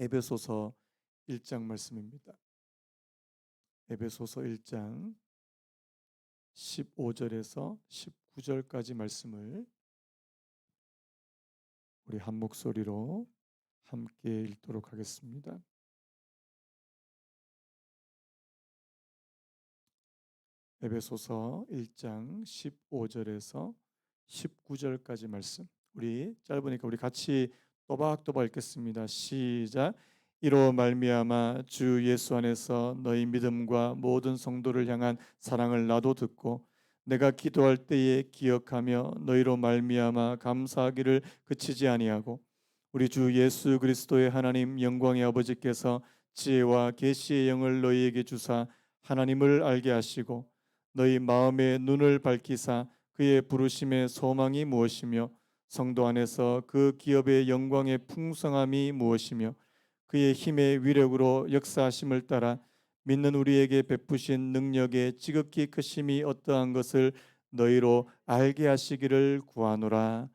에베소서 1장 말씀입니다. 에베소서 1장 15절에서 19절까지 말씀을 우리 한 목소리로 함께 읽도록 하겠습니다. 에베소서 1장 15절에서 19절까지 말씀. 우리 짧으니까 우리 같이 또박또박 읽겠습니다. 시작. 이로 말미암아 주 예수 안에서 너희 믿음과 모든 성도를 향한 사랑을 나도 듣고 내가 기도할 때에 기억하며 너희로 말미암아 감사하기를 그치지 아니하고 우리 주 예수 그리스도의 하나님 영광의 아버지께서 지혜와 계시의 영을 너희에게 주사 하나님을 알게 하시고 너희 마음의 눈을 밝히사 그의 부르심의 소망이 무엇이며 성도 안에서 그 기업의 영광의 풍성함이 무엇이며 그의 힘의 위력으로 역사하심을 따라 믿는 우리에게 베푸신 능력의 지극히 크심이 어떠한 것을 너희로 알게 하시기를 구하노라.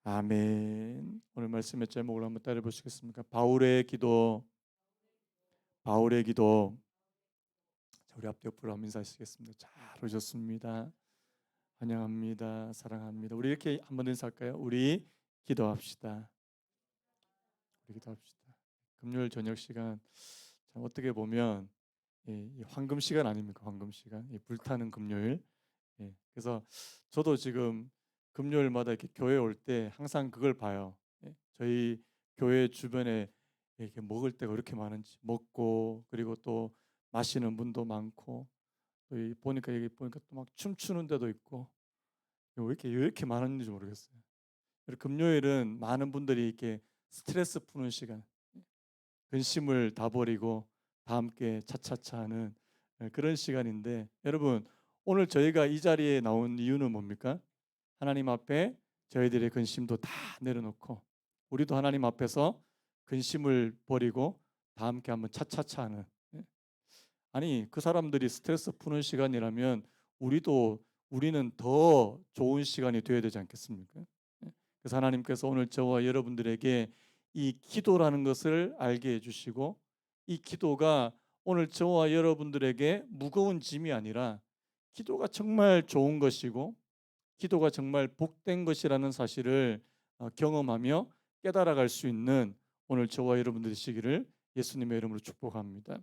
아멘. 오늘 말씀의 제목을 한번 따라 보시겠습니까? 바울의 기도. 바울의 기도. 자, 우리 앞 옆으로 한번 인사하시겠습니다. 잘 오셨습니다. 환영합니다. 사랑합니다. 우리 이렇게 한번 인사할까요? 우리 기도합시다. 우리 기도합시다. 금요일 저녁 시간 참 어떻게 보면 이 황금 시간 아닙니까? 황금 시간. 불타는 금요일. 그래서 저도 지금 금요일마다 이렇게 교회 올 때 항상 그걸 봐요. 저희 교회 주변에 이렇게 먹을 데가 그렇게 많은지 먹고 그리고 또 마시는 분도 많고 또 보니까 여기 보니까 또 막 춤추는 데도 있고 왜 이렇게 많은지 모르겠어요. 금요일은 많은 분들이 이렇게 스트레스 푸는 시간, 근심을 다 버리고 다 함께 차차차 하는 그런 시간인데 여러분 오늘 저희가 이 자리에 나온 이유는 뭡니까? 하나님 앞에 저희들의 근심도 다 내려놓고 우리도 하나님 앞에서 근심을 버리고 다 함께 한번 차차차 하는 아니 그 사람들이 스트레스 푸는 시간이라면 우리는 더 좋은 시간이 되어야 되지 않겠습니까? 그래서 하나님께서 오늘 저와 여러분들에게 이 기도라는 것을 알게 해주시고 이 기도가 오늘 저와 여러분들에게 무거운 짐이 아니라 기도가 정말 좋은 것이고 기도가 정말 복된 것이라는 사실을 경험하며 깨달아갈 수 있는 오늘 저와 여러분들 되시기를 예수님의 이름으로 축복합니다.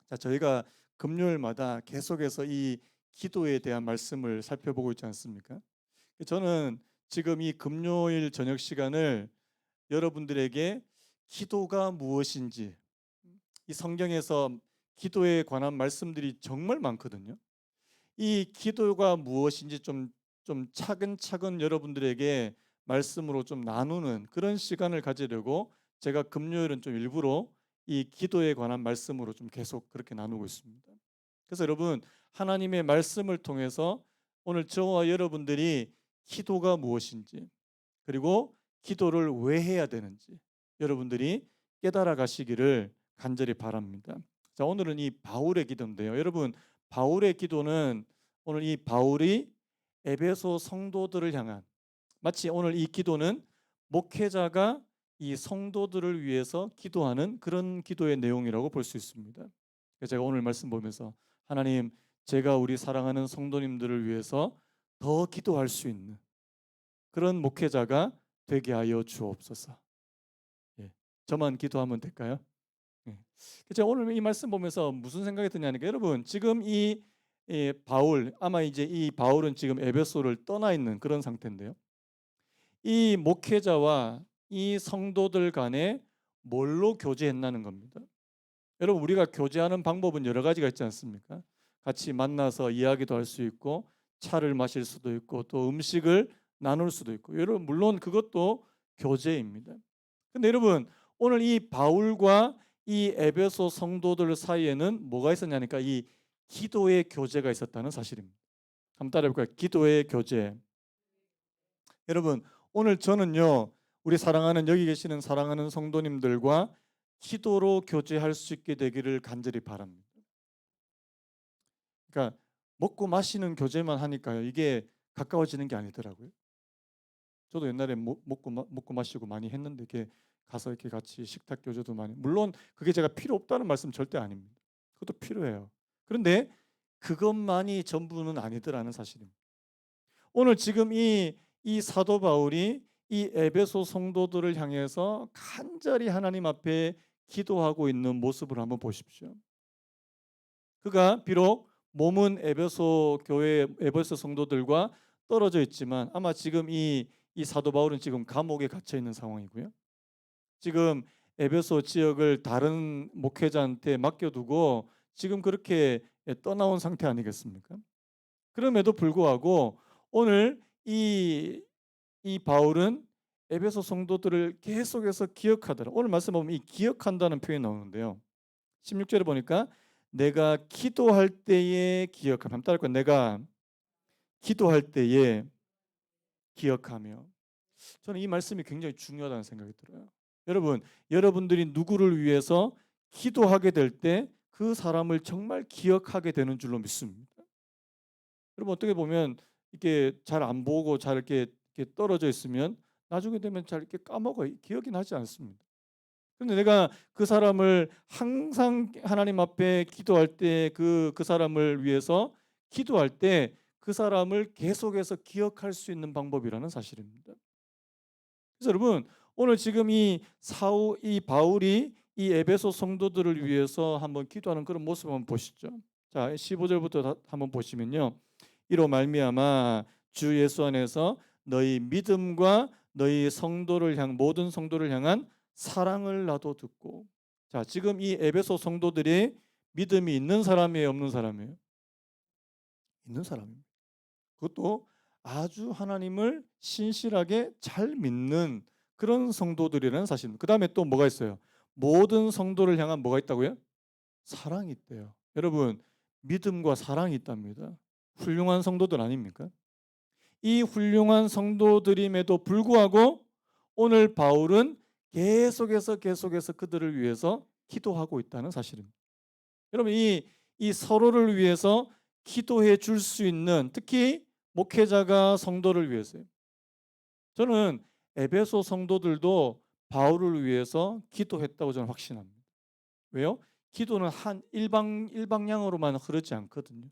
자, 저희가 금요일마다 계속해서 이 기도에 대한 말씀을 살펴보고 있지 않습니까? 저는 지금 이 금요일 저녁 시간을 여러분들에게 기도가 무엇인지 이 성경에서 기도에 관한 말씀들이 정말 많거든요. 이 기도가 무엇인지 좀 차근차근 여러분들에게 말씀으로 좀 나누는 그런 시간을 가지려고 제가 금요일은 좀 일부러 이 기도에 관한 말씀으로 좀 계속 그렇게 나누고 있습니다. 그래서 여러분 하나님의 말씀을 통해서 오늘 저와 여러분들이 기도가 무엇인지 그리고 기도를 왜 해야 되는지 여러분들이 깨달아 가시기를 간절히 바랍니다. 자, 오늘은 이 바울의 기도인데요. 여러분 바울의 기도는 오늘 이 바울이 에베소 성도들을 향한 마치 오늘 이 기도는 목회자가 이 성도들을 위해서 기도하는 그런 기도의 내용이라고 볼 수 있습니다. 그래서 제가 오늘 말씀 보면서 하나님 제가 우리 사랑하는 성도님들을 위해서 더 기도할 수 있는 그런 목회자가 되게 하여 주옵소서. 예, 저만 기도하면 될까요? 예. 제가 오늘 이 말씀 보면서 무슨 생각이 드냐니까 여러분 지금 이 바울 아마 이제 이 바울은 지금 에베소를 떠나 있는 그런 상태인데요. 이 목회자와 이 성도들 간에 뭘로 교제했나는 겁니다. 여러분 우리가 교제하는 방법은 여러 가지가 있지 않습니까? 같이 만나서 이야기도 할 수 있고 차를 마실 수도 있고 또 음식을 나눌 수도 있고 여러분 물론 그것도 교제입니다. 근데 여러분 오늘 이 바울과 이 에베소 성도들 사이에는 뭐가 있었냐니까 이 기도의 교제가 있었다는 사실입니다. 한번 따라해볼까요? 기도의 교제. 여러분 오늘 저는요 우리 사랑하는 여기 계시는 사랑하는 성도님들과 기도로 교제할 수 있게 되기를 간절히 바랍니다. 그러니까 먹고 마시는 교제만 하니까요 이게 가까워지는 게 아니더라고요. 저도 옛날에 먹고 마시고 많이 했는데 이게 가서 이렇게 같이 식탁 교제도 많이. 물론 그게 제가 필요 없다는 말씀 절대 아닙니다. 그것도 필요해요. 그런데 그것만이 전부는 아니더라는 사실입니다. 오늘 지금 이 사도 바울이 이 에베소 성도들을 향해서 간절히 하나님 앞에 기도하고 있는 모습을 한번 보십시오. 그가 비록 몸은 에베소 교회 에베소 성도들과 떨어져 있지만 아마 지금 이 사도 바울은 지금 감옥에 갇혀 있는 상황이고요. 지금 에베소 지역을 다른 목회자한테 맡겨두고 지금 그렇게 떠나온 상태 아니겠습니까? 그럼에도 불구하고 오늘 이 바울은 에베소 성도들을 계속해서 기억하더라. 오늘 말씀 보면 이 기억한다는 표현이 나오는데요. 16절에 보니까 내가 기도할 때에 기억하며, 한번 따라할까요? 내가 기도할 때에 기억하며. 저는 이 말씀이 굉장히 중요하다는 생각이 들어요. 여러분, 여러분들이 누구를 위해서 기도하게 될 때 그 사람을 정말 기억하게 되는 줄로 믿습니다. 여러분, 어떻게 보면 이렇게 잘 안 보고 잘 이렇게 떨어져 있으면 나중에 되면 잘 이렇게 까먹어요. 기억이 나지 않습니다. 그런데 내가 그 사람을 항상 하나님 앞에 기도할 때 그 사람을 위해서 기도할 때 그 사람을 계속해서 기억할 수 있는 방법이라는 사실입니다. 그래서 여러분, 오늘 지금 이 바울이 이 에베소 성도들을 위해서 한번 기도하는 그런 모습 한번 보시죠. 자, 15절부터 한번 보시면요. 이로 말미암아 주 예수 안에서 너희 믿음과 너희 모든 성도를 향한 사랑을 나도 듣고. 자, 지금 이 에베소 성도들이 믿음이 있는 사람이에요, 없는 사람이에요? 있는 사람입니다. 그것도 아주 하나님을 신실하게 잘 믿는 그런 성도들이라는 사실입니다. 그 다음에 또 뭐가 있어요? 모든 성도를 향한 뭐가 있다고요? 사랑이 있대요. 여러분, 믿음과 사랑이 있답니다. 훌륭한 성도들 아닙니까? 이 훌륭한 성도들임에도 불구하고 오늘 바울은 계속해서 그들을 위해서 기도하고 있다는 사실입니다. 여러분, 이 서로를 위해서 기도해 줄 수 있는, 특히 목회자가 성도를 위해서요. 저는 에베소 성도들도 바울을 위해서 기도했다고 저는 확신합니다. 왜요? 기도는 한 일방향으로만 흐르지 않거든요.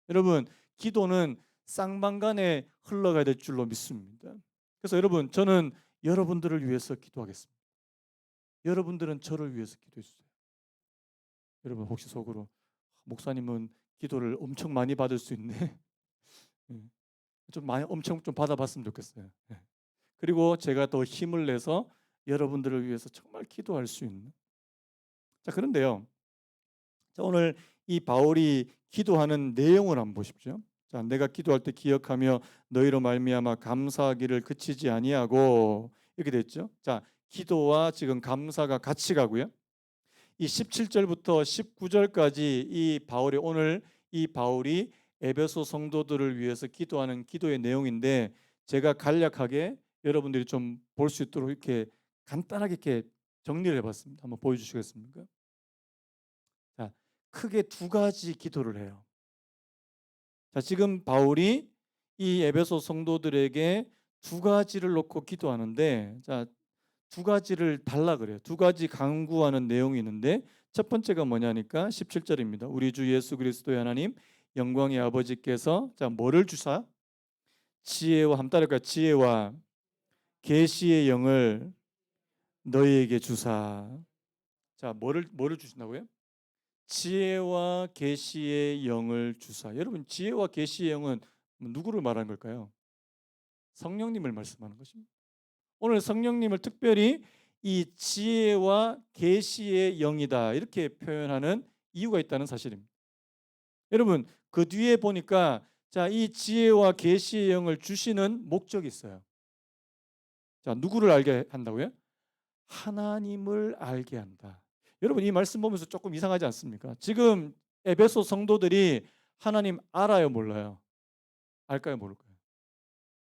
여러분, 기도는 쌍방간에 흘러가야 될 줄로 믿습니다. 그래서 여러분, 저는 여러분들을 위해서 기도하겠습니다. 여러분들은 저를 위해서 기도해 주세요. 여러분, 혹시 속으로 목사님은 기도를 엄청 많이 받을 수 있네. 예. 좀 많이 엄청 좀 받아봤으면 좋겠어요. 예. 그리고 제가 더 힘을 내서 여러분들을 위해서 정말 기도할 수 있는. 자, 그런데요. 자, 오늘 이 바울이 기도하는 내용을 한번 보십시오. 자, 내가 기도할 때 기억하며 너희로 말미암아 감사하기를 그치지 아니하고, 이렇게 됐죠. 자, 기도와 지금 감사가 같이 가고요. 이 17절부터 19절까지 이 바울이 에베소 성도들을 위해서 기도하는 기도의 내용인데, 제가 간략하게 여러분들이 좀 볼 수 있도록 이렇게 간단하게 이렇게 정리를 해봤습니다. 한번 보여주시겠습니까? 자, 크게 두 가지 기도를 해요. 자, 지금 바울이 이 에베소 성도들에게 두 가지를 놓고 기도하는데, 자, 두 가지를 달라 그래요. 두 가지 강구하는 내용이 있는데, 첫 번째가 뭐냐니까 17절입니다. 우리 주 예수 그리스도의 하나님 영광의 아버지께서, 자, 뭐를 주사? 지혜와, 한번 따라할까요? 지혜와 계시의 영을 너희에게 주사. 자, 뭐를 주신다고요? 지혜와 계시의 영을 주사. 여러분, 지혜와 계시의 영은 누구를 말하는 걸까요? 성령님을 말씀하는 것입니다. 오늘 성령님을 특별히 이 지혜와 계시의 영이다 이렇게 표현하는 이유가 있다는 사실입니다. 여러분, 그 뒤에 보니까, 자, 이 지혜와 계시의 영을 주시는 목적이 있어요. 자, 누구를 알게 한다고요? 하나님을 알게 한다. 여러분, 이 말씀 보면서 조금 이상하지 않습니까? 지금 에베소 성도들이 하나님 알아요, 몰라요? 알까요, 모를까요?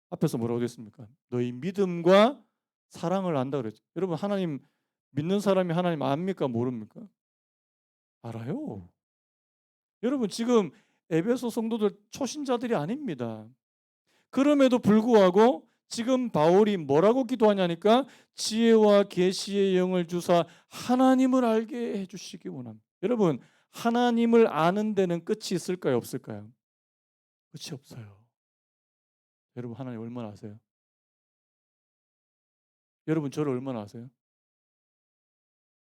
앞에서 뭐라고 했습니까? 너희 믿음과 사랑을 안다 그랬죠. 여러분, 하나님 믿는 사람이 하나님 압니까, 모릅니까? 알아요. 여러분, 지금 에베소 성도들 초신자들이 아닙니다. 그럼에도 불구하고 지금 바울이 뭐라고 기도하냐니까 지혜와 계시의 영을 주사 하나님을 알게 해주시기 원합니다. 여러분, 하나님을 아는 데는 끝이 있을까요, 없을까요? 끝이 없어요. 여러분, 하나님 얼마나 아세요? 여러분, 저를 얼마나 아세요?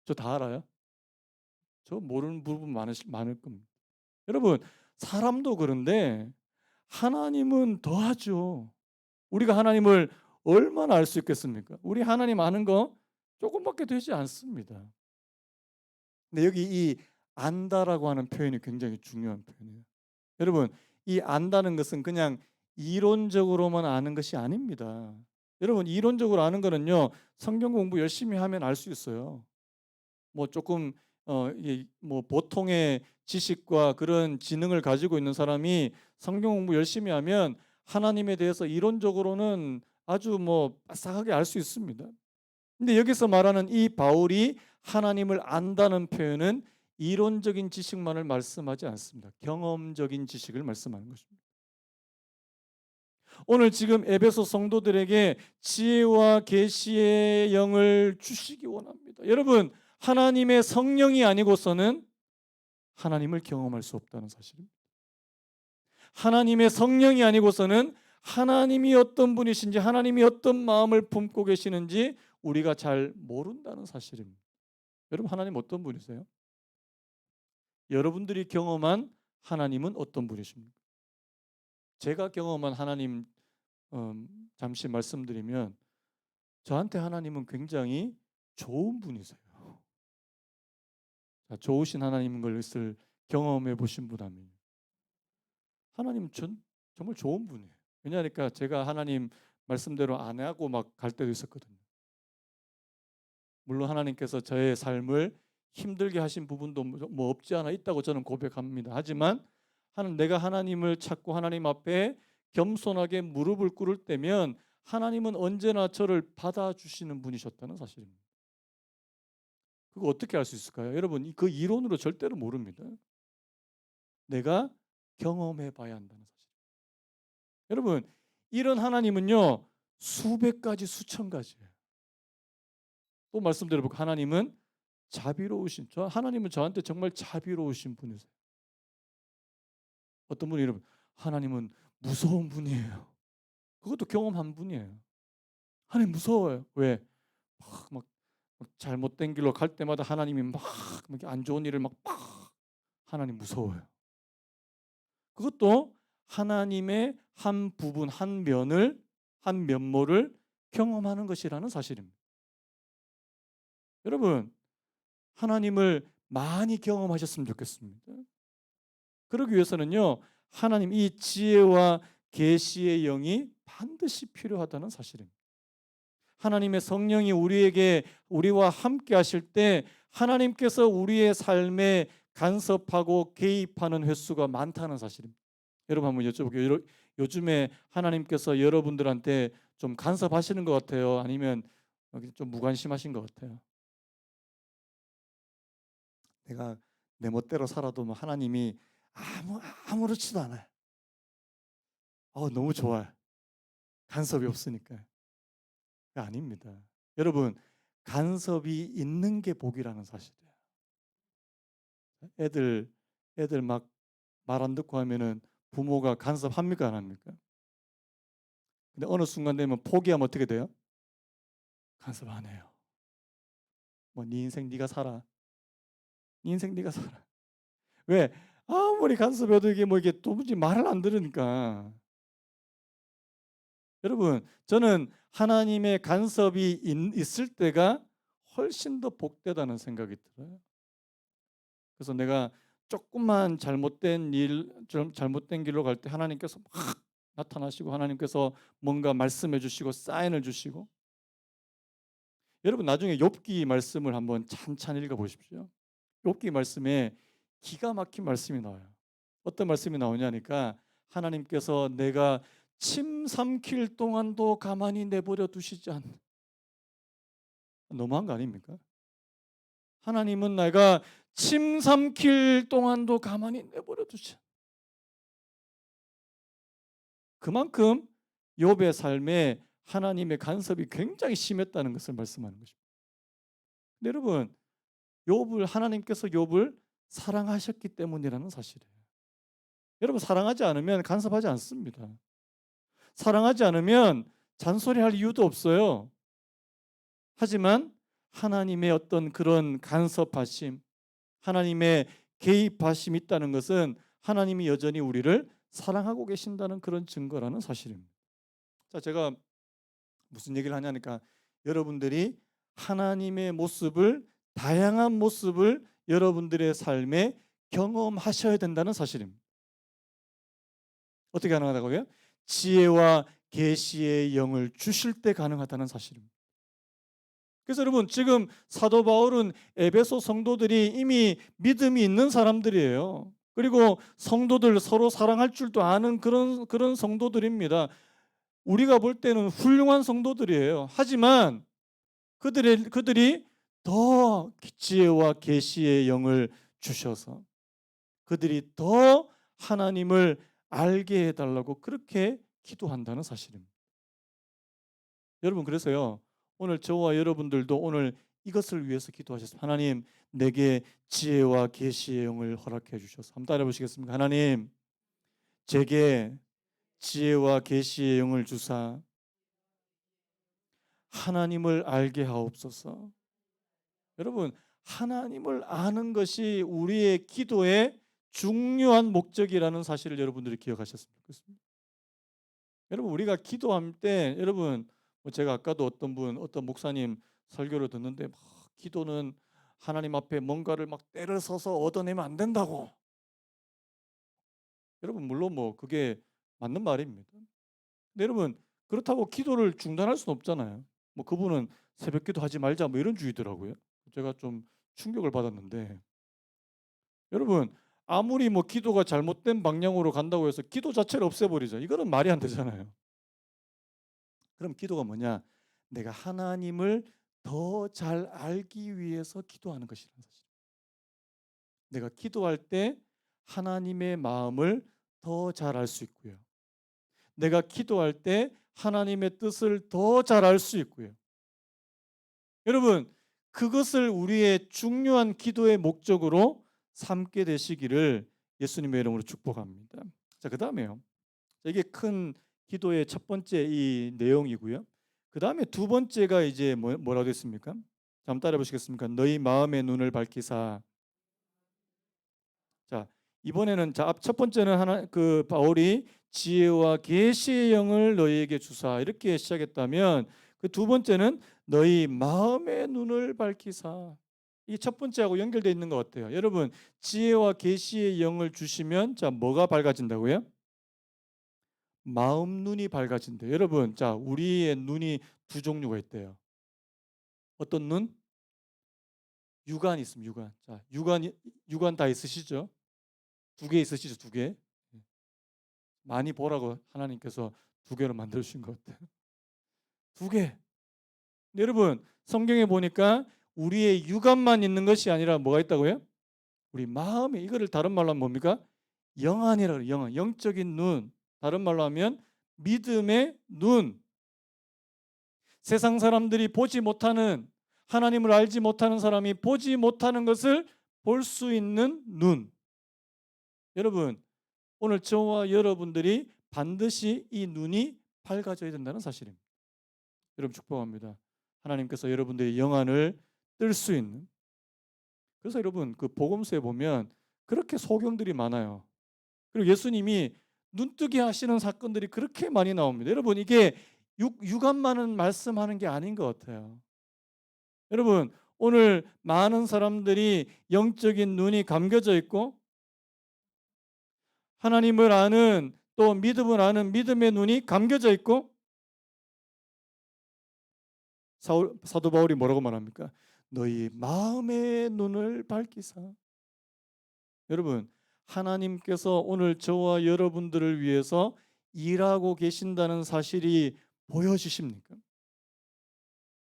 저 다 알아요? 저 모르는 부분 많을 겁니다. 여러분, 사람도 그런데 하나님은 더하죠. 우리가 하나님을 얼마나 알 수 있겠습니까? 우리 하나님 아는 거 조금밖에 되지 않습니다. 근데 여기 이 안다라고 하는 표현이 굉장히 중요한 표현이에요. 여러분, 이 안다는 것은 그냥 이론적으로만 아는 것이 아닙니다. 여러분, 이론적으로 아는 거는요, 성경 공부 열심히 하면 알 수 있어요. 뭐 조금 뭐 보통의 지식과 그런 지능을 가지고 있는 사람이 성경 공부 열심히 하면 하나님에 대해서 이론적으로는 아주 뭐 빠삭하게 알 수 있습니다. 근데 여기서 말하는 이 바울이 하나님을 안다는 표현은 이론적인 지식만을 말씀하지 않습니다. 경험적인 지식을 말씀하는 것입니다. 오늘 지금 에베소 성도들에게 지혜와 계시의 영을 주시기 원합니다. 여러분, 하나님의 성령이 아니고서는 하나님을 경험할 수 없다는 사실입니다. 하나님의 성령이 아니고서는 하나님이 어떤 분이신지, 하나님이 어떤 마음을 품고 계시는지 우리가 잘 모른다는 사실입니다. 여러분, 하나님 어떤 분이세요? 여러분들이 경험한 하나님은 어떤 분이십니까? 제가 경험한 하나님 잠시 말씀드리면, 저한테 하나님은 굉장히 좋은 분이세요. 자, 좋으신 하나님인 것을 경험해 보신 분 하면 하나님 정말 좋은 분이에요. 왜냐하니까 제가 하나님 말씀대로 안 하고 막 갈 때도 있었거든요. 물론 하나님께서 저의 삶을 힘들게 하신 부분도 뭐 없지 않아 있다고 저는 고백합니다. 하지만 내가 하나님을 찾고 하나님 앞에 겸손하게 무릎을 꿇을 때면 하나님은 언제나 저를 받아주시는 분이셨다는 사실입니다. 그거 어떻게 알 수 있을까요? 여러분, 그 이론으로 절대로 모릅니다. 내가 경험해 봐야 한다는 사실. 여러분, 이런 하나님은요, 수백 가지 수천 가지예요. 또 말씀드려볼까? 하나님은 하나님은 저한테 정말 자비로우신 분이세요. 어떤 분이 여러분, 하나님은 무서운 분이에요. 그것도 경험한 분이에요. 하나님 무서워요. 왜? 막 잘못된 길로 갈 때마다 하나님이 막 안 좋은 일을 하나님 무서워요. 그것도 하나님의 한 부분, 한 면모를 경험하는 것이라는 사실입니다. 여러분, 하나님을 많이 경험하셨으면 좋겠습니다. 그러기 위해서는요, 하나님 이 지혜와 계시의 영이 반드시 필요하다는 사실입니다. 하나님의 성령이 우리와 함께 하실 때 하나님께서 우리의 삶에 간섭하고 개입하는 횟수가 많다는 사실입니다. 여러분 한번 여쭤볼게요. 요즘에 하나님께서 여러분들한테 좀 간섭하시는 것 같아요? 아니면 좀 무관심하신 것 같아요? 내가 내 멋대로 살아도 뭐 하나님이 아무렇지도 않아요. 너무 좋아요. 간섭이 없으니까. 아닙니다. 여러분, 간섭이 있는 게 복이라는 사실이에요. 애들 막 말 안 듣고 하면은 부모가 간섭합니까, 안 합니까? 근데 어느 순간 되면 포기하면 어떻게 돼요? 간섭 안 해요. 뭐 네 인생 네가 살아. 네 인생 네가 살아. 왜? 아무리 간섭해도 이게 도무지 말을 안 들으니까. 여러분, 저는 하나님의 간섭이 있을 때가 훨씬 더 복되다는 생각이 들어요. 그래서 내가 조금만 잘못된 길로 갈 때 하나님께서 막 나타나시고 하나님께서 뭔가 말씀해 주시고 사인을 주시고. 여러분, 나중에 욥기 말씀을 한번 찬찬히 읽어 보십시오. 욥기 말씀에 기가 막힌 말씀이 나와요. 어떤 말씀이 나오냐니까 하나님께서 내가 침 삼킬 동안도 가만히 내버려 두시지 않는, 너무한 거 아닙니까? 하나님은 내가 침 삼킬 동안도 가만히 내버려 두지. 그만큼 욥의 삶에 하나님의 간섭이 굉장히 심했다는 것을 말씀하는 것입니다. 근데 여러분, 하나님께서 욥을 사랑하셨기 때문이라는 사실이에요. 여러분, 사랑하지 않으면 간섭하지 않습니다. 사랑하지 않으면 잔소리할 이유도 없어요. 하지만 하나님의 어떤 그런 간섭하심, 하나님의 개입하심이 있다는 것은 하나님이 여전히 우리를 사랑하고 계신다는 그런 증거라는 사실입니다. 자, 제가 무슨 얘기를 하냐니까, 여러분들이 하나님의 모습을, 다양한 모습을 여러분들의 삶에 경험하셔야 된다는 사실입니다. 어떻게 가능하다고요? 지혜와 계시의 영을 주실 때 가능하다는 사실입니다. 그래서 여러분, 지금 사도 바울은 에베소 성도들이 이미 믿음이 있는 사람들이에요. 그리고 성도들 서로 사랑할 줄도 아는 그런 성도들입니다. 우리가 볼 때는 훌륭한 성도들이에요. 하지만 그들이 더 지혜와 계시의 영을 주셔서 그들이 더 하나님을 알게 해달라고 그렇게 기도한다는 사실입니다. 여러분, 그래서요, 오늘 저와 여러분들도 오늘 이것을 위해서 기도하셨습니다. 하나님, 내게 지혜와 계시의 영을 허락해 주셔서. 한번 따라해 보시겠습니까? 하나님, 제게 지혜와 계시의 영을 주사 하나님을 알게 하옵소서. 여러분, 하나님을 아는 것이 우리의 기도의 중요한 목적이라는 사실을 여러분들이 기억하셨으면 좋겠습니다. 여러분, 우리가 기도할 때, 여러분, 제가 아까도 어떤 목사님 설교를 듣는데, 막 기도는 하나님 앞에 뭔가를 막 때를 서서 얻어내면 안 된다고. 여러분, 물론 그게 맞는 말입니다. 근데 여러분, 그렇다고 기도를 중단할 수는 없잖아요. 그분은 새벽기도 하지 말자 이런 주의더라고요. 제가 좀 충격을 받았는데, 여러분, 아무리 기도가 잘못된 방향으로 간다고 해서 기도 자체를 없애버리자, 이거는 말이 안 되잖아요. 그럼 기도가 뭐냐? 내가 하나님을 더 잘 알기 위해서 기도하는 것이라는 사실. 내가 기도할 때 하나님의 마음을 더 잘 알 수 있고요. 내가 기도할 때 하나님의 뜻을 더 잘 알 수 있고요. 여러분, 그것을 우리의 중요한 기도의 목적으로 삼게 되시기를 예수님의 이름으로 축복합니다. 자, 그다음에요. 이게 큰 기도의 첫 번째 이 내용이고요. 그다음에 두 번째가 이제 뭐라고 됐습니까? 자, 한번 따라해 보시겠습니까? 너희 마음의 눈을 밝히사. 자, 이번에는 첫 번째는 바울이 지혜와 계시의 영을 너희에게 주사 이렇게 시작했다면, 그 두 번째는 너희 마음의 눈을 밝히사. 이 첫 번째하고 연결되어 있는 것 같아요. 여러분, 지혜와 계시의 영을 주시면 뭐가 밝아진다고요? 마음 눈이 밝아진대요. 여러분, 우리의 눈이 두 종류가 있대요. 어떤 눈? 육안이 있습니다. 육안. 육안 다 있으시죠? 두 개 있으시죠? 두 개. 많이 보라고 하나님께서 두 개로 만들어 주신 것 같아요. 두 개. 여러분, 성경에 보니까 우리의 육안만 있는 것이 아니라 뭐가 있다고요? 우리 마음에, 이거를 다른 말로 하면 뭡니까? 영안이라고 해요. 영안. 영적인 눈. 다른 말로 하면 믿음의 눈. 세상 사람들이 보지 못하는, 하나님을 알지 못하는 사람이 보지 못하는 것을 볼 수 있는 눈. 여러분, 오늘 저와 여러분들이 반드시 이 눈이 밝아져야 된다는 사실입니다. 여러분, 축복합니다. 하나님께서 여러분들의 영안을 뜰 수 있는. 그래서 여러분, 그 복음서에 보면 그렇게 소경들이 많아요. 그리고 예수님이 눈뜨게 하시는 사건들이 그렇게 많이 나옵니다. 여러분, 이게 육안만은 말씀하는 게 아닌 것 같아요. 여러분, 오늘 많은 사람들이 영적인 눈이 감겨져 있고 하나님을 아는, 또 믿음을 아는 믿음의 눈이 감겨져 있고, 사도 바울이 뭐라고 말합니까? 너희 마음의 눈을 밝히사. 여러분, 하나님께서 오늘 저와 여러분들을 위해서 일하고 계신다는 사실이 보여지십니까?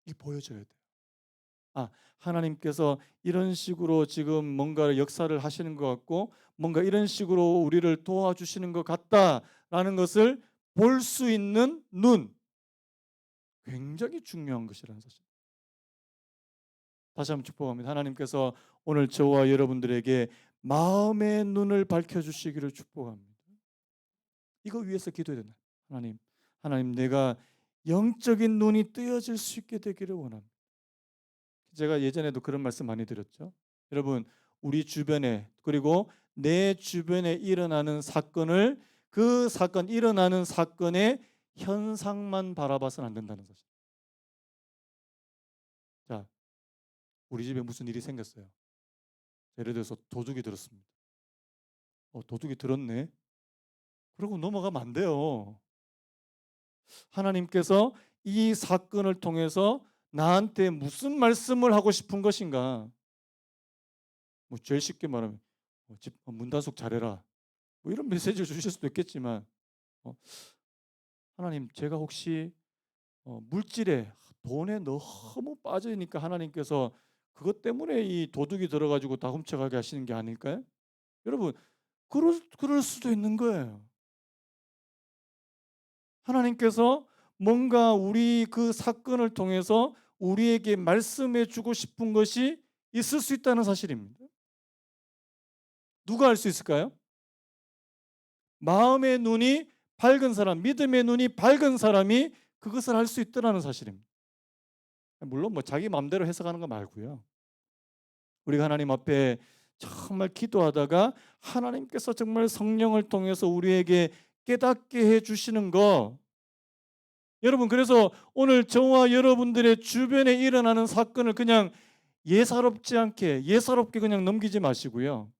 이 보여져야 돼요. 하나님께서 이런 식으로 지금 뭔가 역사를 하시는 것 같고, 뭔가 이런 식으로 우리를 도와주시는 것 같다라는 것을 볼 수 있는 눈. 굉장히 중요한 것이라는 사실. 다시 한번 축복합니다. 하나님께서 오늘 저와 여러분들에게 마음의 눈을 밝혀주시기를 축복합니다. 이거 위해서 기도해야 된다. 하나님 내가 영적인 눈이 뜨여질 수 있게 되기를 원합니다. 제가 예전에도 그런 말씀 많이 드렸죠. 여러분 우리 주변에 그리고 내 주변에 일어나는 사건을 그 사건 일어나는 사건의 현상만 바라봐서는 안 된다는 사실. 자, 우리 집에 무슨 일이 생겼어요. 예를 들어서 도둑이 들었습니다. 도둑이 들었네. 그러고 넘어가면 안 돼요. 하나님께서 이 사건을 통해서 나한테 무슨 말씀을 하고 싶은 것인가? 뭐 제일 쉽게 말하면 집 문단속 잘해라. 뭐 이런 메시지를 주실 수도 있겠지만 어, 하나님 제가 혹시 물질에 돈에 너무 빠지니까 하나님께서 그것 때문에 이 도둑이 들어가지고 다 훔쳐가게 하시는 게 아닐까요? 여러분 그럴 수도 있는 거예요. 하나님께서 뭔가 우리 그 사건을 통해서 우리에게 말씀해 주고 싶은 것이 있을 수 있다는 사실입니다. 누가 알 수 있을까요? 마음의 눈이 밝은 사람, 믿음의 눈이 밝은 사람이 그것을 할 수 있다는 사실입니다. 물론 뭐 자기 마음대로 해석하는 거 말고요. 우리가 하나님 앞에 정말 기도하다가 하나님께서 정말 성령을 통해서 우리에게 깨닫게 해 주시는 거. 여러분 그래서 오늘 저와 여러분들의 주변에 일어나는 사건을 그냥 예사롭게 그냥 넘기지 마시고요.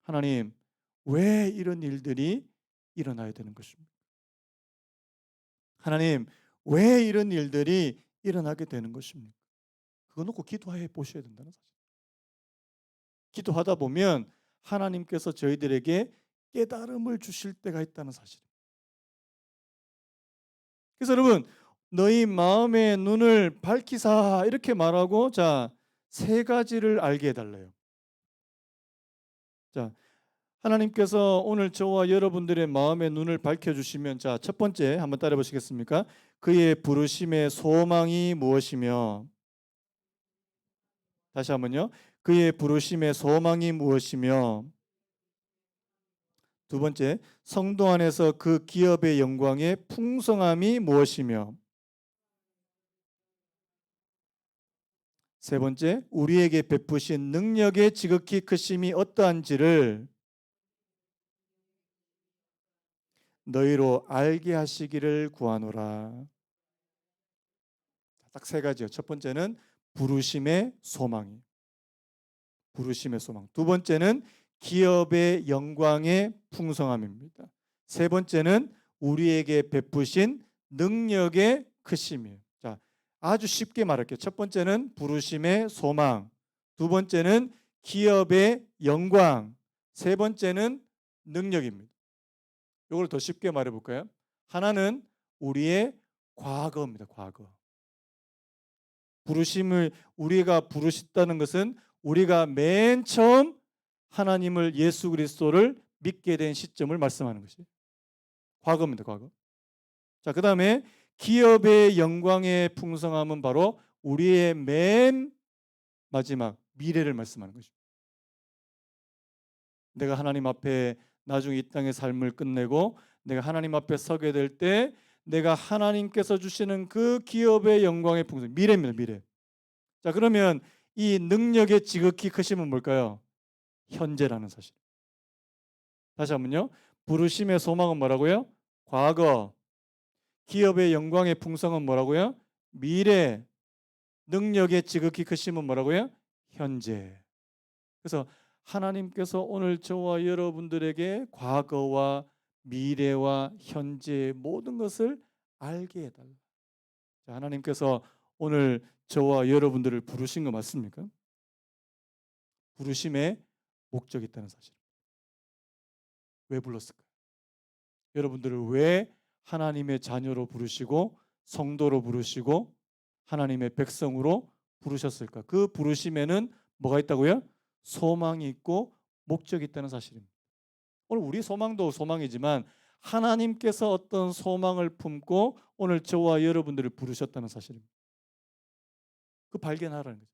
하나님 왜 이런 일들이 일어나야 되는 것입니까? 하나님 왜 이런 일들이 일어나게 되는 것입니까? 그거 놓고 기도해 보셔야 된다는 사실. 기도하다 보면 하나님께서 저희들에게 깨달음을 주실 때가 있다는 사실. 그래서 여러분 너희 마음의 눈을 밝히사 이렇게 말하고 자, 세 가지를 알게 해달래요. 자, 하나님께서 오늘 저와 여러분들의 마음의 눈을 밝혀주시면 자, 첫 번째 한번 따라 보시겠습니까? 그의 부르심의 소망이 무엇이며 다시 한번요. 그의 부르심의 소망이 무엇이며 두 번째, 성도 안에서 그 기업의 영광의 풍성함이 무엇이며 세 번째, 우리에게 베푸신 능력의 지극히 크심이 어떠한지를 너희로 알게 하시기를 구하노라. 딱 세 가지요. 첫 번째는 부르심의 소망이. 부르심의 소망. 두 번째는 기업의 영광의 풍성함입니다. 세 번째는 우리에게 베푸신 능력의 크심이에요. 자, 아주 쉽게 말할게요. 첫 번째는 부르심의 소망. 두 번째는 기업의 영광. 세 번째는 능력입니다. 이걸 더 쉽게 말해 볼까요? 하나는 우리의 과거입니다. 과거. 부르심을 우리가 부르셨다는 것은 우리가 맨 처음 하나님을 예수 그리스도를 믿게 된 시점을 말씀하는 것이에요. 과거입니다. 과거. 자, 그다음에 기업의 영광의 풍성함은 바로 우리의 맨 마지막 미래를 말씀하는 것입니다. 내가 하나님 앞에 나중에 이 땅의 삶을 끝내고 내가 하나님 앞에 서게 될 때 내가 하나님께서 주시는 그 기업의 영광의 풍성 미래입니다. 미래. 자, 그러면 이 능력의 지극히 크심은 뭘까요? 현재라는 사실. 다시 한번요. 부르심의 소망은 뭐라고요? 과거. 기업의 영광의 풍성은 뭐라고요? 미래. 능력의 지극히 크심은 뭐라고요? 현재. 그래서 하나님께서 오늘 저와 여러분들에게 과거와 미래와 현재의 모든 것을 알게 해달라. 하나님께서 오늘 저와 여러분들을 부르신 거 맞습니까? 부르심에 목적이 있다는 사실. 왜 불렀을까요? 여러분들을 왜 하나님의 자녀로 부르시고 성도로 부르시고 하나님의 백성으로 부르셨을까? 그 부르심에는 뭐가 있다고요? 소망이 있고 목적이 있다는 사실입니다. 오늘 우리 소망도 소망이지만 하나님께서 어떤 소망을 품고 오늘 저와 여러분들을 부르셨다는 사실입니다. 그 발견하라는 거죠.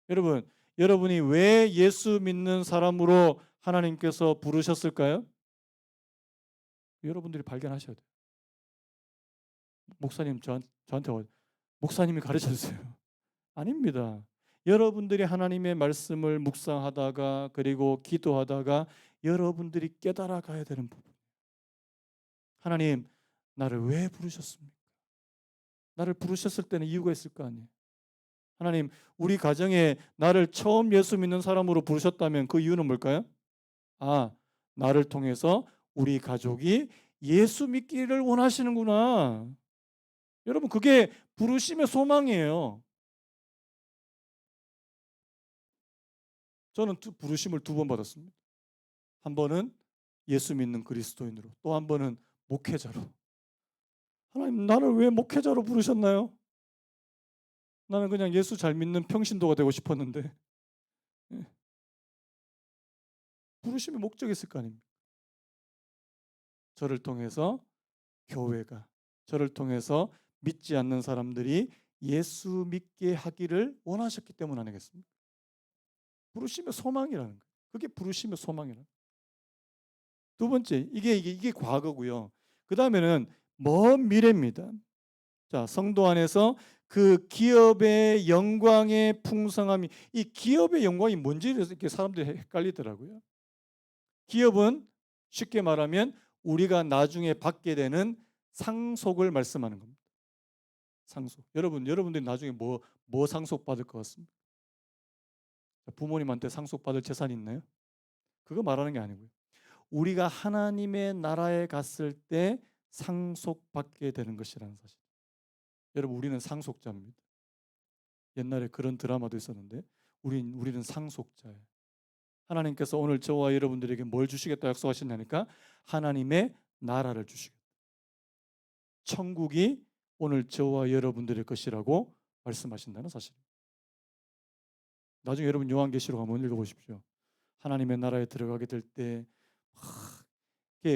여러분, 여러분이 왜 예수 믿는 사람으로 하나님께서 부르셨을까요? 여러분들이 발견하셔야 돼요. 목사님 저한테 목사님이 가르쳐 주세요. 아닙니다. 여러분들이 하나님의 말씀을 묵상하다가 그리고 기도하다가 여러분들이 깨달아 가야 되는 부분. 하나님, 나를 왜 부르셨습니까? 나를 부르셨을 때는 이유가 있을 거 아니에요. 하나님, 우리 가정에 나를 처음 예수 믿는 사람으로 부르셨다면 그 이유는 뭘까요? 아, 나를 통해서 우리 가족이 예수 믿기를 원하시는구나. 여러분, 그게 부르심의 소망이에요. 저는 부르심을 2번 받았습니다. 한 번은 예수 믿는 그리스도인으로, 또 한 번은 목회자로. 하나님, 나를 왜 목회자로 부르셨나요? 나는 그냥 예수 잘 믿는 평신도가 되고 싶었는데. 예, 부르심의 목적이 있을 거 아닙니까? 저를 통해서 교회가, 저를 통해서 믿지 않는 사람들이 예수 믿게 하기를 원하셨기 때문 아니겠습니까? 부르심의 소망이라는 거예요. 그게 부르심의 소망이라는 거예요. 두 번째, 이게 과거고요. 그 다음에는 먼 미래입니다. 자, 성도 안에서 그 기업의 영광의 풍성함이, 이 기업의 영광이 뭔지 이렇게 사람들이 헷갈리더라고요. 기업은 쉽게 말하면 우리가 나중에 받게 되는 상속을 말씀하는 겁니다. 상속. 여러분들이 나중에 뭐 상속 받을 것 같습니까? 부모님한테 상속 받을 재산이 있나요? 그거 말하는 게 아니고요. 우리가 하나님의 나라에 갔을 때 상속받게 되는 것이라는 사실. 여러분, 우리는 상속자입니다. 옛날에 그런 드라마도 있었는데 우리는 상속자예요. 하나님께서 오늘 저와 여러분들에게 뭘 주시겠다 약속하셨냐니까 하나님의 나라를 주시겠다. 천국이 오늘 저와 여러분들의 것이라고 말씀하신다는 사실입니다. 나중에 여러분 요한계시록 한번 읽어보십시오. 하나님의 나라에 들어가게 될 때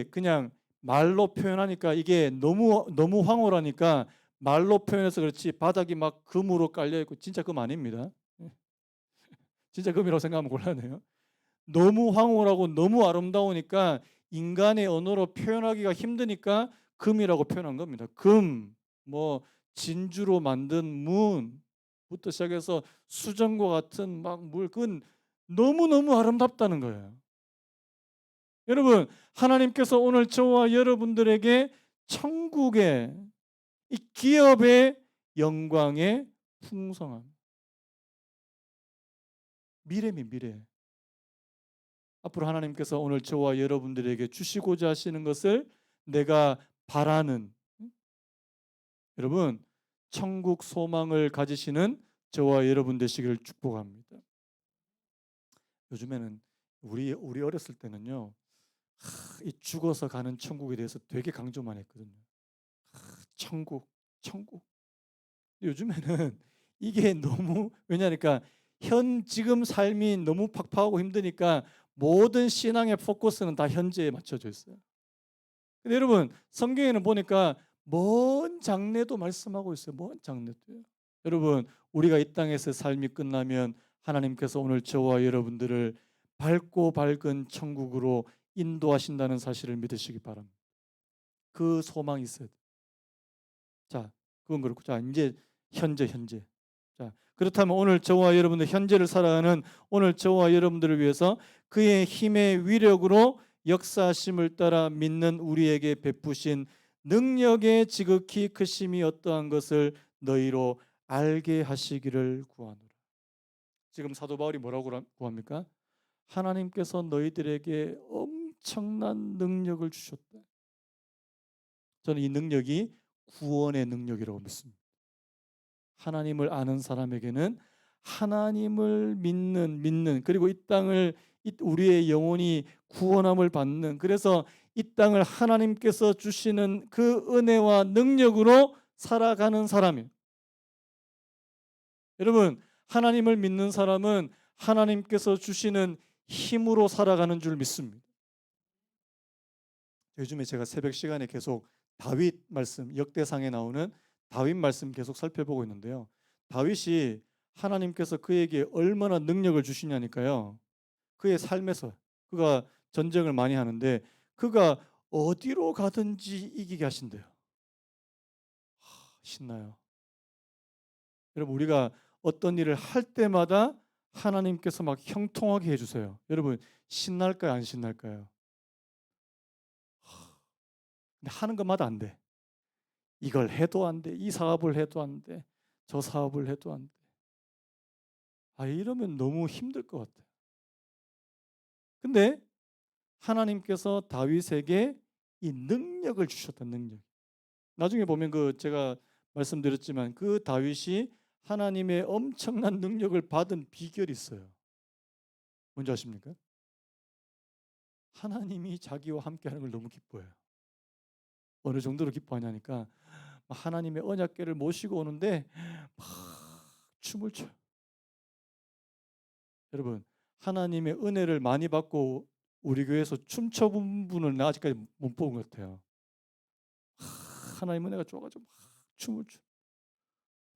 그냥 말로 표현하니까 이게 너무 황홀하니까 말로 표현해서 그렇지 바닥이 막 금으로 깔려 있고 진짜 금 아닙니다. 진짜 금이라고 생각하면 곤란해요. 너무 황홀하고 너무 아름다우니까 인간의 언어로 표현하기가 힘드니까 금이라고 표현한 겁니다. 금, 뭐 진주로 만든 문부터 시작해서 수정과 같은 막 물, 그건 너무너무 아름답다는 거예요. 여러분, 하나님께서 오늘 저와 여러분들에게 천국의 이 기업의 영광의 풍성함, 미래입니다. 미래. 앞으로 하나님께서 오늘 저와 여러분들에게 주시고자 하시는 것을 내가 바라는, 여러분, 천국 소망을 가지시는 저와 여러분 되시기를 축복합니다. 요즘에는 우리 어렸을 때는요, 이 죽어서 가는 천국에 대해서 되게 강조만 했거든요. 천국. 요즘에는 이게 너무, 왜냐니까 지금 삶이 너무 팍팍하고 힘드니까 모든 신앙의 포커스는 다 현재에 맞춰져 있어요. 근데 여러분, 성경에는 보니까 먼 장래도 말씀하고 있어요. 먼 장래도요. 여러분, 우리가 이 땅에서 삶이 끝나면 하나님께서 오늘 저와 여러분들을 밝고 밝은 천국으로 인도하신다는 사실을 믿으시기 바랍니다. 그 소망이 있어야 돼요. 자, 그건 그렇고, 자, 이제 현재. 자, 그렇다면 오늘 저와 여러분들 현재를 살아가는 오늘 저와 여러분들을 위해서 그의 힘의 위력으로 역사하심을 따라 믿는 우리에게 베푸신 능력의 지극히 크심이 어떠한 것을 너희로 알게 하시기를 구하노라. 지금 사도 바울이 뭐라고 구합니까? 하나님께서 너희들에게 엄청난 능력을 주셨다. 저는 이 능력이 구원의 능력이라고 믿습니다. 하나님을 아는 사람에게는 하나님을 믿는 그리고 이 땅을 우리의 영혼이 구원함을 받는, 그래서 이 땅을 하나님께서 주시는 그 은혜와 능력으로 살아가는 사람이에요. 여러분, 하나님을 믿는 사람은 하나님께서 주시는 힘으로 살아가는 줄 믿습니다. 요즘에 제가 새벽 시간에 계속 다윗 말씀, 역대상에 나오는 다윗 말씀 계속 살펴보고 있는데요. 다윗이 하나님께서 그에게 얼마나 능력을 주시냐니까요. 그의 삶에서 그가 전쟁을 많이 하는데 그가 어디로 가든지 이기게 하신대요. 신나요. 여러분, 우리가 어떤 일을 할 때마다 하나님께서 막 형통하게 해주세요. 여러분, 신날까요, 안 신날까요? 근데 하는 것마다 안 돼. 이걸 해도 안 돼. 이 사업을 해도 안 돼. 저 사업을 해도 안 돼. 이러면 너무 힘들 것 같아요. 근데 하나님께서 다윗에게 이 능력을 주셨다, 능력. 나중에 보면 그 제가 말씀드렸지만 그 다윗이 하나님의 엄청난 능력을 받은 비결이 있어요. 뭔지 아십니까? 하나님이 자기와 함께하는 걸 너무 기뻐해요. 어느 정도로 기뻐하냐니까 하나님의 언약궤를 모시고 오는데 막 춤을 춰요. 여러분, 하나님의 은혜를 많이 받고 우리 교회에서 춤춰본 분을 나 아직까지 못 본 것 같아요. 하나님 은혜가 좋아가지고 막 춤을 춰.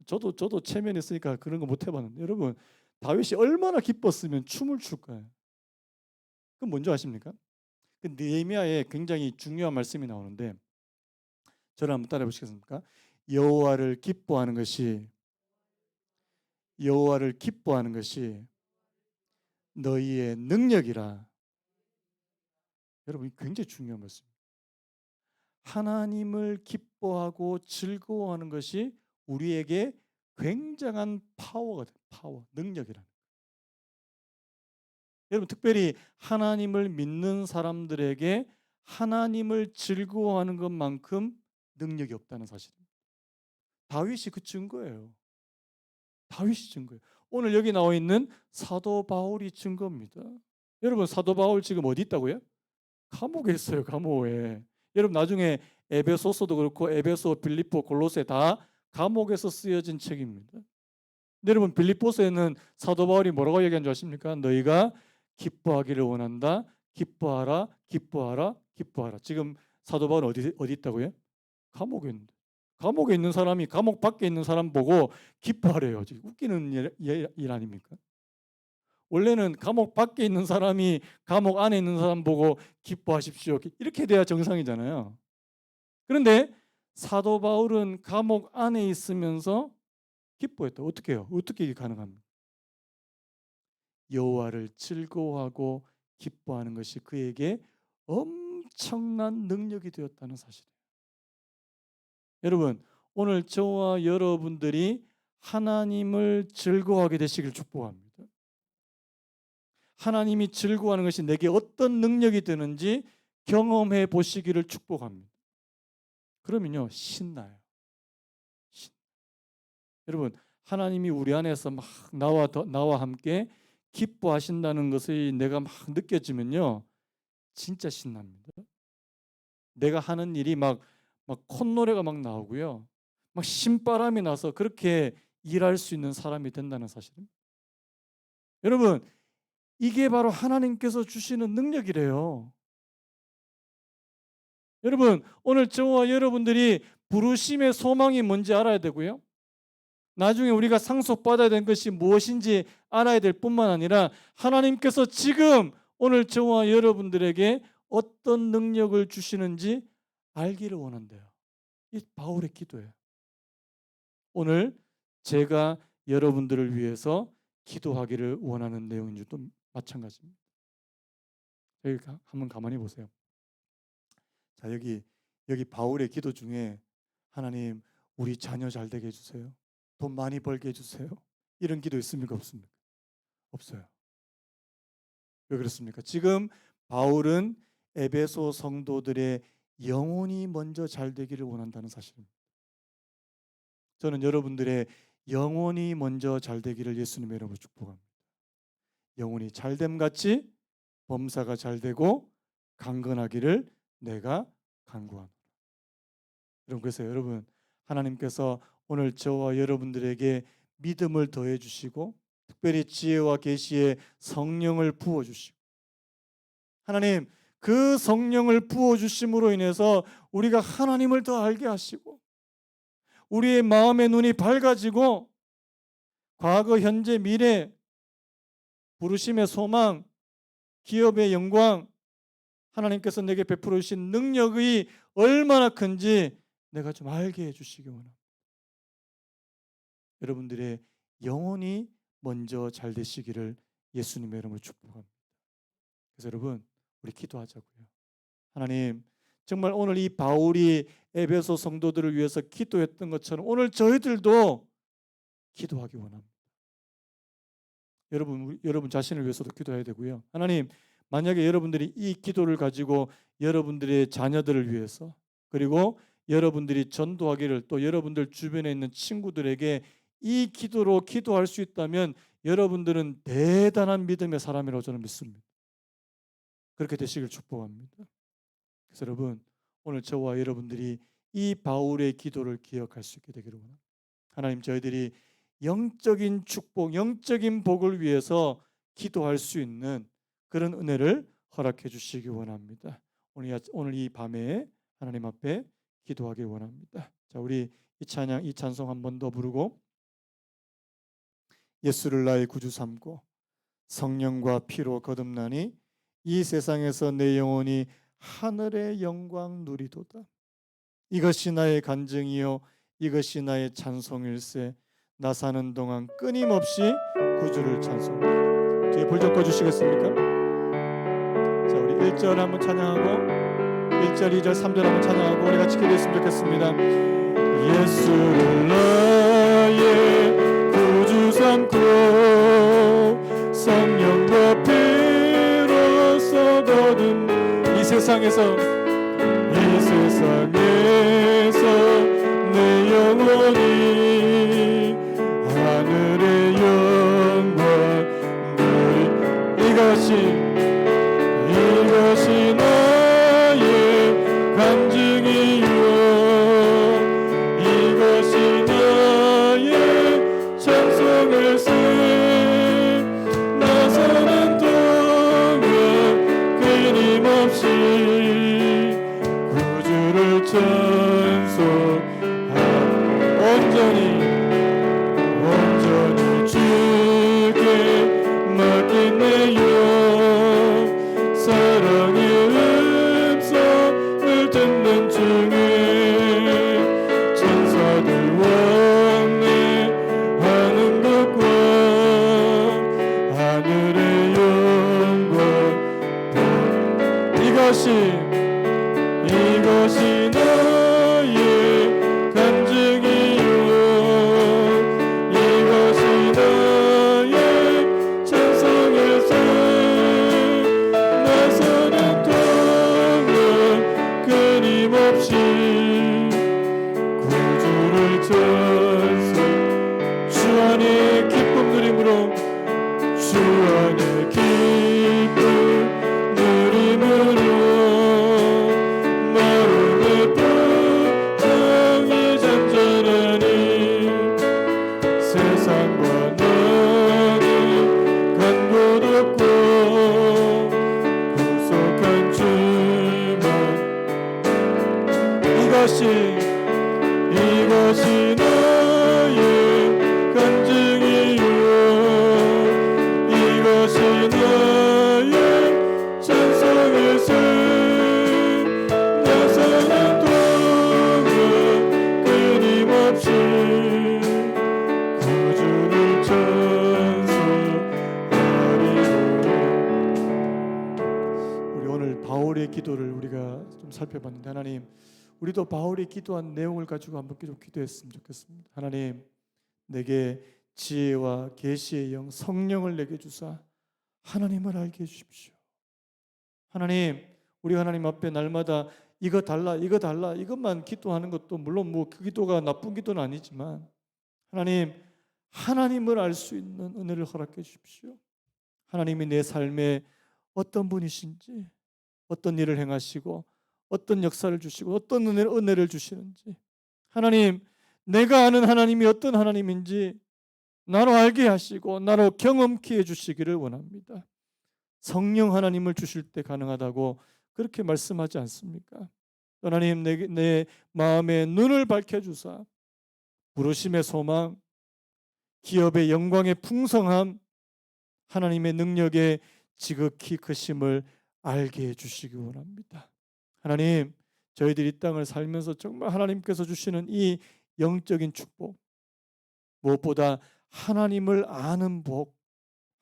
저도 체면이 있으니까 그런 거 못 해봤는데 여러분, 다윗이 얼마나 기뻤으면 춤을 출 거예요. 그건 뭔지 아십니까? 그 느헤미야에 굉장히 중요한 말씀이 나오는데 저를 한번 따라해 보시겠습니까? 여호와를 기뻐하는 것이 여호와를 기뻐하는 것이 너희의 능력이라. 여러분, 굉장히 중요한 말씀. 하나님을 기뻐하고 즐거워하는 것이 우리에게 굉장한 파워가 돼요. 파워, 능력이라는. 여러분, 특별히 하나님을 믿는 사람들에게 하나님을 즐거워하는 것만큼 능력이 없다는 사실입니다. 다윗이 그 증거예요. 다윗이 증거예요. 오늘 여기 나와 있는 사도 바울이 증거입니다. 여러분, 사도 바울 지금 어디 있다고요? 감옥에 있어요. 감옥에. 여러분, 나중에 에베소서도 그렇고 에베소, 빌립보, 골로새 다 감옥에서 쓰여진 책입니다. 근데 여러분, 빌립보서에는 사도 바울이 뭐라고 얘기한 줄 아십니까? 너희가 기뻐하기를 원한다. 기뻐하라, 기뻐하라, 기뻐하라. 지금 사도 바울은 어디 있다고요? 감옥에 있는데. 감옥에 있는 사람이 감옥 밖에 있는 사람 보고 기뻐하래요. 지금 웃기는 일 아닙니까? 원래는 감옥 밖에 있는 사람이 감옥 안에 있는 사람 보고 기뻐하십시오. 이렇게 돼야 정상이잖아요. 그런데 사도 바울은 감옥 안에 있으면서 기뻐했다. 어떻게 해요? 어떻게 이게 가능합니까? 여호와를 즐거워하고 기뻐하는 것이 그에게 엄청난 능력이 되었다는 사실이에요. 여러분, 오늘 저와 여러분들이 하나님을 즐거워하게 되시길 축복합니다. 하나님이 즐거워하는 것이 내게 어떤 능력이 되는지 경험해 보시기를 축복합니다. 그러면요, 신나요. 여러분, 하나님이 우리 안에서 막 나와 함께 기뻐하신다는 것이 내가 막 느껴지면요, 진짜 신납니다. 내가 하는 일이 막 콧노래가 막 나오고요, 막 신바람이 나서 그렇게 일할 수 있는 사람이 된다는 사실입니다. 여러분, 이게 바로 하나님께서 주시는 능력이래요. 여러분, 오늘 저와 여러분들이 부르심의 소망이 뭔지 알아야 되고요, 나중에 우리가 상속받아야 되는 것이 무엇인지 알아야 될 뿐만 아니라 하나님께서 지금 오늘 저와 여러분들에게 어떤 능력을 주시는지 알기를 원한대요. 이 바울의 기도예요. 오늘 제가 여러분들을 위해서 기도하기를 원하는 내용인지도 마찬가지입니다. 여기 한번 가만히 보세요. 자, 여기 바울의 기도 중에 하나님, 우리 자녀 잘 되게 해주세요. 돈 많이 벌게 해주세요. 이런 기도 있습니까? 없습니까? 없어요. 왜 그렇습니까? 지금 바울은 에베소 성도들의 영혼이 먼저 잘 되기를 원한다는 사실입니다. 저는 여러분들의 영혼이 먼저 잘 되기를 예수님의 이름으로 축복합니다. 영혼이 잘됨 같이 범사가 잘 되고 강건하기를 내가 간구하노라. 여러분, 그래서 여러분, 하나님께서 오늘 저와 여러분들에게 믿음을 더해 주시고 특별히 지혜와 계시의 성령을 부어 주시고 하나님, 그 성령을 부어주심으로 인해서 우리가 하나님을 더 알게 하시고 우리의 마음의 눈이 밝아지고 과거, 현재, 미래, 부르심의 소망, 기업의 영광, 하나님께서 내게 베풀어 주신 능력이 얼마나 큰지 내가 좀 알게 해주시기 원합니다. 여러분들의 영혼이 먼저 잘 되시기를 예수님의 이름으로 축복합니다. 그래서 여러분 우리 기도하자고요. 하나님, 정말 오늘 이 바울이 에베소 성도들을 위해서 기도했던 것처럼 오늘 저희들도 기도하기 원합니다. 여러분 자신을 위해서도 기도해야 되고요. 하나님, 만약에 여러분들이 이 기도를 가지고 여러분들의 자녀들을 위해서 그리고 여러분들이 전도하기를 또 여러분들 주변에 있는 친구들에게 이 기도로 기도할 수 있다면 여러분들은 대단한 믿음의 사람이라고 저는 믿습니다. 그렇게 되시길 축복합니다. 그래서 여러분 오늘 저와 여러분들이 이 바울의 기도를 기억할 수 있게 되기를 원합니다. 하나님, 저희들이 영적인 축복, 영적인 복을 위해서 기도할 수 있는 그런 은혜를 허락해 주시기 원합니다. 오늘 이 밤에 하나님 앞에 기도하기 원합니다. 자, 우리 이 찬양, 이 찬송 한 번 더 부르고 예수를 나의 구주 삼고 성령과 피로 거듭나니 이 세상에서 내 영혼이 하늘의 영광 누리도다. 이것이 나의 간증이요 이것이 나의 찬송일세. 나 사는 동안 끊임없이 구주를 찬송합니다. 뒤에 불 좀 꺼주시겠습니까? 자, 우리 1절 한번 찬양하고 1절, 2절, 3절 한번 찬양하고 우리 같이 기도했으면 좋겠습니다. 예수를 나의 구주 삼고 성령과 피로써 거듭 이 세상에서 내 영혼이 하늘의 영광 누리 이것이 나의 간증이요 이것이 나의 찬송일세. 나 사는 동안 끊임없이 구주를 찬송하며 온전히 주께 맡긴 내 영 사랑의 음성을 듣는 중에 천사들 왕래하는 것과 하늘의 영광 이것이 나의 간증이요 이것이 나의 찬송일세. 나 사는 동안 끊임없이 구주를 찬송 주 안에 기쁨 누림으로 주 안에 기쁨 누림으로 세상과 나는 간곳 없고 구속한 주만 이것이 나의 간증이요 이것이 나의 찬송일세. 나 사는 동안 끊임없이 우리 오늘 바울의 기도를 우리가 좀 살펴봤는데 하나님, 우리도 바울이 기도한 내용을 가지고 한번 기도했으면 좋겠습니다. 하나님, 내게 지혜와 계시의 영 성령을 내게 주사 하나님을 알게 해주십시오. 하나님, 우리 하나님 앞에 날마다 이거 달라 이것만 기도하는 것도 물론 그 기도가 나쁜 기도는 아니지만 하나님, 하나님을 알 수 있는 은혜를 허락해 주십시오. 하나님이 내 삶에 어떤 분이신지, 어떤 일을 행하시고 어떤 역사를 주시고 어떤 은혜를 주시는지 하나님, 내가 아는 하나님이 어떤 하나님인지 나로 알게 하시고 나로 경험케 해주시기를 원합니다. 성령 하나님을 주실 때 가능하다고 그렇게 말씀하지 않습니까? 하나님 내 마음의 눈을 밝혀주사 부르심의 소망, 기업의 영광의 풍성함, 하나님의 능력의 지극히 크심을 알게 해주시기 원합니다. 하나님, 저희들이 이 땅을 살면서 정말 하나님께서 주시는 이 영적인 축복, 무엇보다 하나님을 아는 복,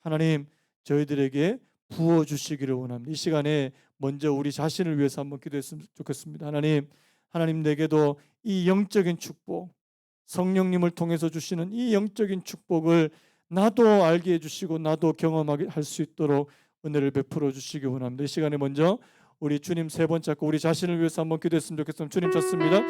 하나님 저희들에게 부어주시기를 원합니다. 이 시간에 먼저 우리 자신을 위해서 한번 기도했으면 좋겠습니다. 하나님 내게도 이 영적인 축복, 성령님을 통해서 주시는 이 영적인 축복을 나도 알게 해주시고 나도 경험하게 할 수 있도록 은혜를 베풀어 주시기 원합니다. 이 시간에 먼저 우리 주님 세 번 찾고 우리 자신을 위해서 한번 기도했으면 좋겠습니다. 주님 찾습니다.